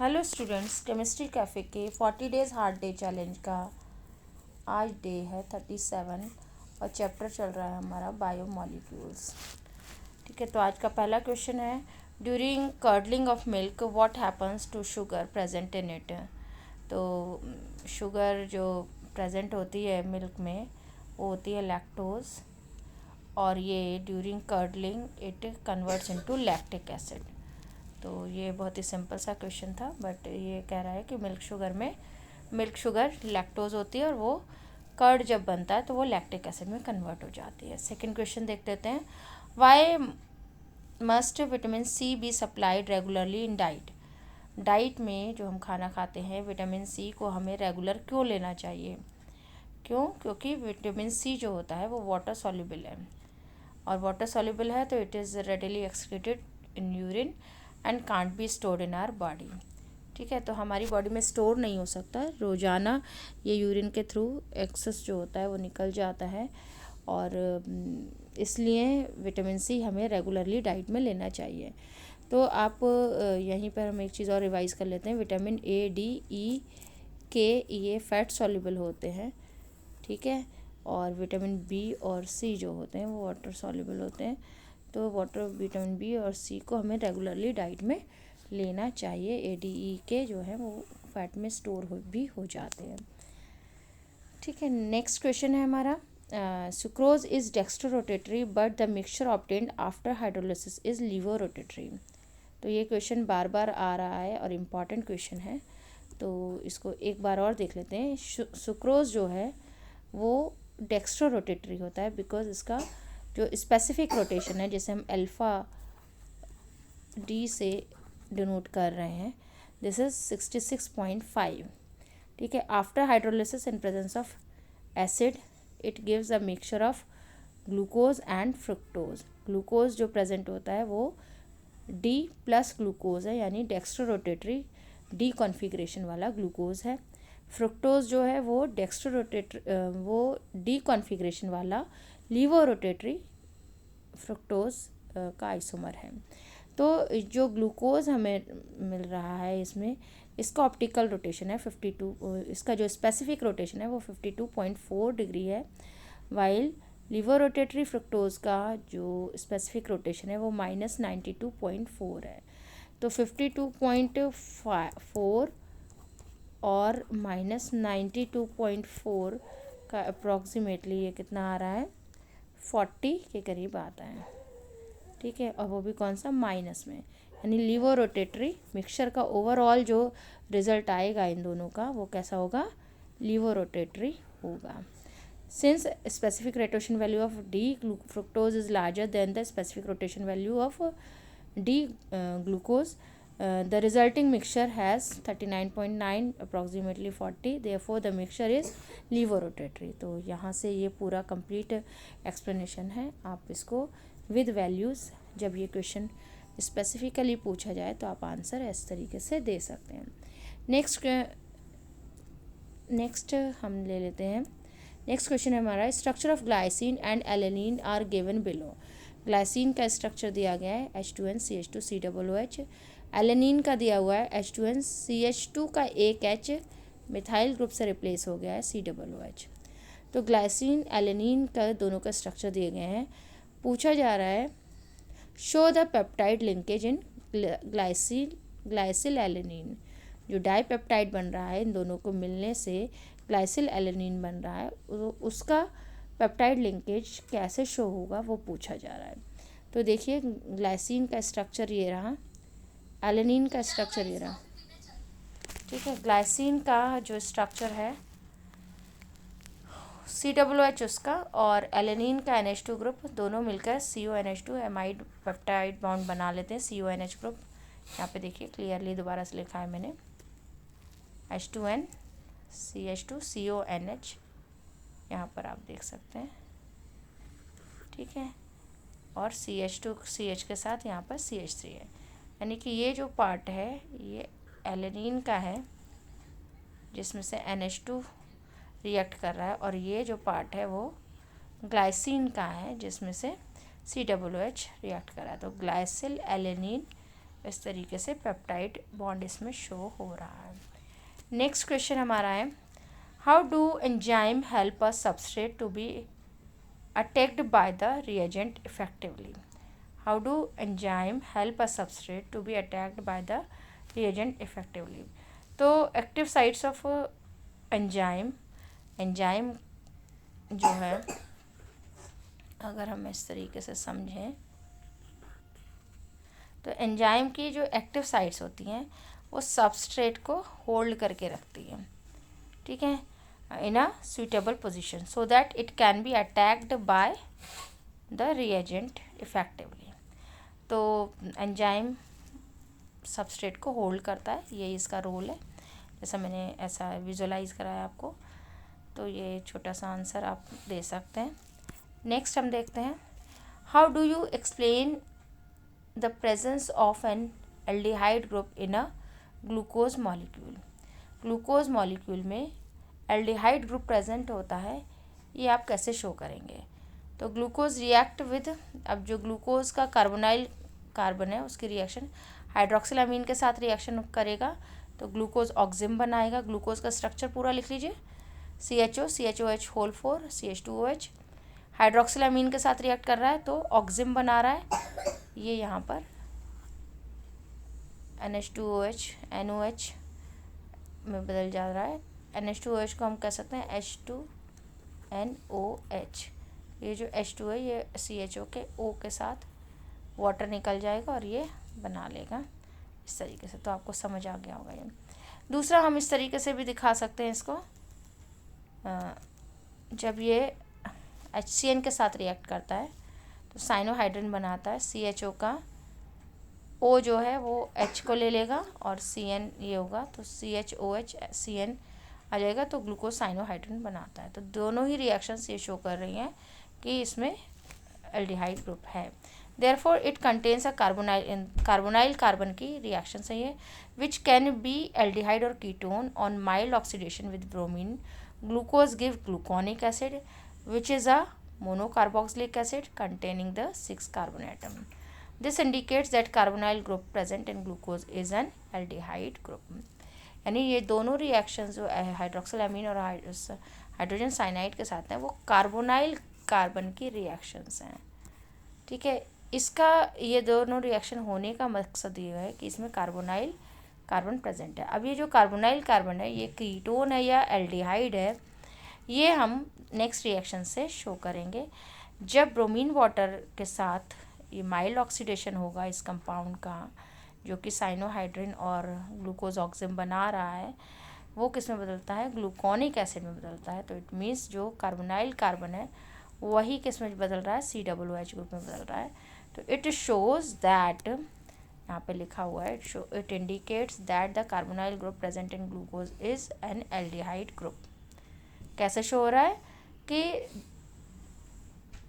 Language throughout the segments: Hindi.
हेलो स्टूडेंट्स, केमिस्ट्री कैफ़े के 40 डेज़ हार्ड डे चैलेंज का आज डे है 37 और चैप्टर चल रहा है हमारा बायोमॉलिक्यूल्स। ठीक है, तो आज का पहला क्वेश्चन है, during curdling of milk what happens to sugar present in it. तो शुगर जो प्रेजेंट होती है मिल्क में वो होती है लैक्टोज, और ये during curdling it converts into lactic acid. तो ये बहुत ही सिंपल सा क्वेश्चन था, बट ये कह रहा है कि मिल्क शुगर लैक्टोज होती है और वो कर्ड जब बनता है तो वो लैक्टिक एसिड में कन्वर्ट हो जाती है। सेकंड क्वेश्चन देख लेते हैं, why must vitamin C be supplied regularly in diet. Diet में जो हम खाना खाते हैं विटामिन सी को हमें रेगुलर क्यों लेना चाहिए? क्योंकि विटामिन सी जो होता है वो वाटर सॉल्युबल है, और वाटर सॉल्युबल है तो it is readily excreted in urine and can't be stored in our body. ठीक है, तो हमारी बॉडी में स्टोर नहीं हो सकता, रोज़ाना ये यूरिन के थ्रू एक्सेस जो होता है वो निकल जाता है, और इसलिए विटामिन सी हमें रेगुलरली डाइट में लेना चाहिए। तो आप यहीं पर हम एक चीज़ और रिवाइज़ कर लेते हैं, विटामिन ए, डी, ई, के ये फैट सॉल्युबल होते हैं। ठीक है, और विटामिन बी और सी जो होते हैं वो वाटर सॉल्युबल होते हैं। तो विटामिन बी और सी को हमें रेगुलरली डाइट में लेना चाहिए। ए, डी, ई के जो है वो फैट में स्टोर भी हो जाते हैं। ठीक है, नेक्स्ट क्वेश्चन है हमारा, sucrose is dextrorotatory but the mixture obtained after hydrolysis is laevo rotatory. तो ये क्वेश्चन बार बार आ रहा है और इम्पॉर्टेंट क्वेश्चन है, तो इसको एक बार और देख लेते हैं। सुक्रोज जो है वो डेक्स्ट्रो रोटेटरी होता है बिकॉज इसका जो स्पेसिफिक रोटेशन है, जैसे हम अल्फ़ा डी से डिनोट कर रहे हैं, दिस इज 66.5। ठीक है, after hydrolysis in presence of acid it gives a mixture of glucose and fructose. Glucose जो प्रेजेंट होता है वो डी प्लस ग्लूकोज है, यानी डेक्स्ट्रो रोटेटरी डी कॉन्फ़िगरेशन वाला ग्लूकोज है। फ्रुक्टोज जो है वो वो डी कॉन्फ़िगरेशन वाला लीवो रोटेटरी फ्रुक्टोज का आइसोमर है। तो जो ग्लूकोज हमें मिल रहा है इसमें, इसका ऑप्टिकल रोटेशन है 52, इसका जो स्पेसिफिक रोटेशन है वो 52.4 डिग्री है, वाइल लीवो रोटेटरी फ्रुक्टोज का जो स्पेसिफिक रोटेशन है वो -92.4 है। तो 52.4 और -92.4 का अप्रॉक्सीमेटली ये कितना आ रहा है, 40 के करीब आता है। ठीक है, और वो भी कौन सा, माइनस में, यानी लीवो रोटेटरी मिक्सचर का ओवरऑल जो रिजल्ट आएगा इन दोनों का वो कैसा होगा, लीवो रोटेटरी होगा। Since specific rotation value of D fructose is larger than the specific rotation value of D glucose, the resulting mixture has 39.9 approximately 40, therefore the mixture is levorotatory। तो यहाँ से ये पूरा complete explanation है। आप इसको with values जब ये क्वेश्चन स्पेसिफिकली पूछा जाए तो आप आंसर इस तरीके से दे सकते हैं। नेक्स्ट हम ले लेते हैं, नेक्स्ट क्वेश्चन है हमारा, structure of glycine and alanine are given below. Glycine का स्ट्रक्चर दिया गया है H2NCH2COOH, एलेनिन का दिया हुआ है H2NCH2 का एक H मिथाइल ग्रुप से रिप्लेस हो गया है COOH। तो ग्लाइसिन एलेनिन का दोनों का स्ट्रक्चर दिए गए हैं। पूछा जा रहा है, show the peptide linkage in glycyl alanine. जो डाईपेप्टाइड बन रहा है इन दोनों को मिलने से ग्लाइसिल एलेनिन बन रहा है, उसका पेप्टाइड लिंकेज कैसे शो होगा वो पूछा जा रहा है। तो देखिए, ग्लाइसिन का स्ट्रक्चर ये रहा, एलेनिन का स्ट्रक्चर ये रहा। ठीक है, ग्लाइसिन का जो स्ट्रक्चर है COOH उसका, और एलेनिन का NH2 ग्रुप, दोनों मिलकर CONH2 एमाइड पेप्टाइड बॉन्ड बना लेते हैं, CONH ग्रुप। यहाँ पे देखिए क्लियरली दोबारा से लिखा है मैंने, H2N CH2 CONH, यहाँ पर आप देख सकते हैं। ठीक है, और CH2 CH के साथ यहाँ पर CH3 है, यानी कि ये जो पार्ट है ये एलेनिन का है जिसमें से NH2 रिएक्ट कर रहा है, और ये जो पार्ट है वो ग्लाइसिन का है जिसमें से COOH रिएक्ट कर रहा है। तो ग्लाइसिल एलेनिन इस तरीके से पेप्टाइड बॉन्ड इसमें शो हो रहा है। नेक्स्ट क्वेश्चन हमारा है, how do enzyme help a substrate to be attacked by the reagent effectively? How do enzyme help a substrate to be attacked by the reagent effectively? तो एक्टिव साइट्स ऑफ एंजाइम जो है, अगर हम इस तरीके से समझें तो एंजाइम की जो एक्टिव साइट्स होती हैं वो सबस्ट्रेट को होल्ड करके रखती हैं, ठीक है, in a suitable position so that it can be attacked by the reagent effectively. तो एंजाइम सबस्ट्रेट को होल्ड करता है, ये इसका रोल है, जैसा मैंने ऐसा विजुअलाइज कराया आपको। तो ये छोटा सा आंसर आप दे सकते हैं। नेक्स्ट हम देखते हैं, how do you explain the presence of N aldehyde group in a glucose molecule? Glucose molecule में एल्डिहाइड ग्रुप प्रेजेंट होता है, ये आप कैसे शो करेंगे? तो ग्लूकोज रिएक्ट विद, अब जो ग्लूकोज का कार्बोनाइल कार्बन है उसकी रिएक्शन हाइड्रोक्सिलामीन के साथ रिएक्शन करेगा तो ग्लूकोज ऑक्सिम बनाएगा। ग्लूकोज का स्ट्रक्चर पूरा लिख लीजिए, CHO CHOH होल 4 CH2OH, हाइड्रोक्सिलामीन के साथ रिएक्ट कर रहा है तो ऑक्सिम बना रहा है, ये यहाँ पर NH2OH NOH में बदल जा रहा है। NH2OH को हम कह सकते हैं H2NOH। ये जो H2 है ये CHO के O के साथ वाटर निकल जाएगा और ये बना लेगा इस तरीके से। तो आपको समझ आ गया होगा ये। दूसरा हम इस तरीके से भी दिखा सकते हैं इसको, जब ये HCN के साथ रिएक्ट करता है तो साइनोहाइड्रिन बनाता है, CHO का O जो है वो H को ले लेगा और CN ये होगा तो CHOH CN आ जाएगा तो ग्लूकोज साइनोहाइड्रिन बनाता है। तो दोनों ही रिएक्शंस ये शो कर रही हैं कि इसमें एल्डिहाइड ग्रुप है। Therefore it contains a carbonyl carbon की रिएक्शन है ये, विच कैन बी एल्डिहाइड और ketone on mild oxidation with bromine. Glucose give gluconic acid which is a monocarboxylic acid containing the 6 carbon atom. This indicates that carbonyl group present in glucose is an aldehyde group. यानी ये दोनों रिएक्शंस जो हाइड्रोक्सिलामीन और हाइड्रोजन साइनाइड के साथ हैं वो कार्बोनाइल कार्बन की रिएक्शंस हैं, ठीक है। इसका ये दोनों रिएक्शन होने का मकसद ये है कि इसमें कार्बोनाइल कार्बन प्रेजेंट है। अब ये जो कार्बोनाइल कार्बन है ये कीटोन है या एल्डिहाइड है, ये हम नेक्स्ट रिएक्शन से शो करेंगे। जब ब्रोमीन वाटर के साथ ये माइल्ड ऑक्सीडेशन होगा इस कंपाउंड का जो कि साइनोहाइड्रिन और ग्लूकोज ऑक्सिम बना रहा है, वो किस में बदलता है? ग्लूकोनिक एसिड में बदलता है। तो इट मीन्स जो कार्बोनाइल कार्बन है वही किस में बदल रहा है? COOH ग्रुप में बदल रहा है। तो इट शोज़ दैट, यहाँ पे लिखा हुआ है, it indicates that the carbonyl group present in glucose is an aldehyde group. कैसे शो हो रहा है कि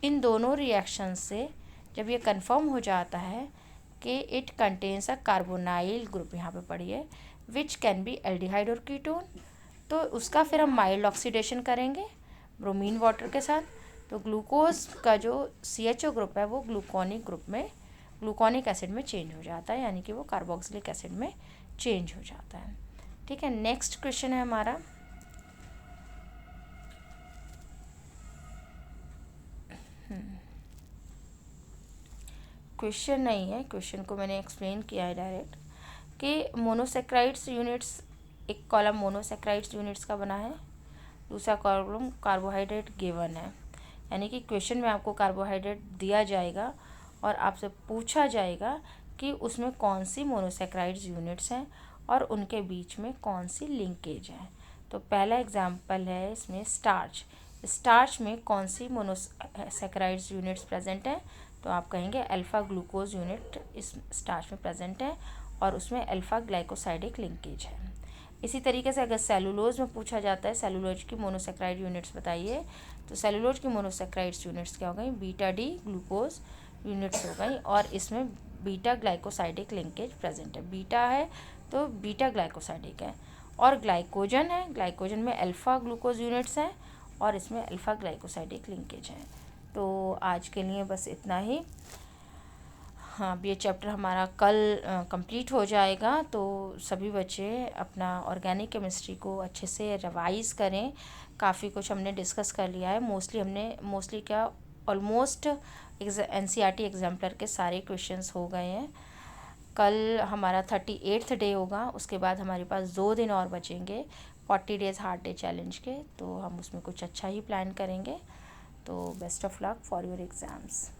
इन दोनों रिएक्शन से जब ये कंफर्म हो जाता है कि it contains a carbonyl group, यहाँ पे पढ़िए, विच कैन बी एल्डिहाइड और कीटोन, तो उसका फिर हम माइल्ड ऑक्सीडेशन करेंगे ब्रोमीन वाटर के साथ। तो ग्लूकोज का जो CHO ग्रुप है वो ग्लूकोनिक ग्रुप में, ग्लूकोनिक एसिड में चेंज हो जाता है, यानी कि वो कार्बोक्सिलिक एसिड में चेंज हो जाता है, ठीक है। नेक्स्ट क्वेश्चन है हमारा, क्वेश्चन नहीं है, क्वेश्चन को मैंने एक्सप्लेन किया है डायरेक्ट, कि मोनोसेक्राइड्स यूनिट्स, एक कॉलम मोनोसेक्राइड्स यूनिट्स का बना है, दूसरा कॉलम कार्बोहाइड्रेट गिवन है। यानी कि क्वेश्चन में आपको कार्बोहाइड्रेट दिया जाएगा और आपसे पूछा जाएगा कि उसमें कौन सी मोनोसेक्राइड्स यूनिट्स हैं और उनके बीच में कौन सी लिंकेज है। तो पहला एग्जाम्पल है इसमें स्टार्च। स्टार्च में कौन सी मोनोसेक्राइड्स यूनिट्स प्रेजेंट हैं? तो आप कहेंगे अल्फ़ा ग्लूकोज यूनिट इस स्टार्च में प्रेजेंट है और उसमें अल्फ़ा ग्लाइकोसाइडिक लिंकेज है। इसी तरीके से अगर सेलुलोज में पूछा जाता है सेलुलोज की मोनोसेक्राइड यूनिट्स बताइए, तो सेलुलोज की मोनोसेक्राइड्स यूनिट्स क्या हो गई? बीटा डी ग्लूकोज यूनिट्स हो गई और इसमें बीटा ग्लाइकोसाइडिक लिंकेज प्रेजेंट है। बीटा है तो बीटा ग्लाइकोसाइडिक है और ग्लाइकोजन है, ग्लाइकोजन में अल्फ़ा ग्लूकोज यूनिट्स हैं और इसमें अल्फ़ा ग्लाइकोसाइडिक लिंकेज है। तो आज के लिए बस इतना ही। हाँ, अब ये चैप्टर हमारा कल कंप्लीट हो जाएगा, तो सभी बच्चे अपना ऑर्गेनिक केमिस्ट्री को अच्छे से रिवाइज़ करें। काफ़ी कुछ हमने डिस्कस कर लिया है। मोस्टली क्या, ऑलमोस्ट एनसीईआरटी एग्जाम्पलर के सारे क्वेश्चंस हो गए हैं। कल हमारा 38th डे होगा, उसके बाद हमारे पास 2 दिन और बचेंगे 40 डेज़ हार्ड डे चैलेंज के, तो हम उसमें कुछ अच्छा ही प्लान करेंगे। तो best of luck for your exams.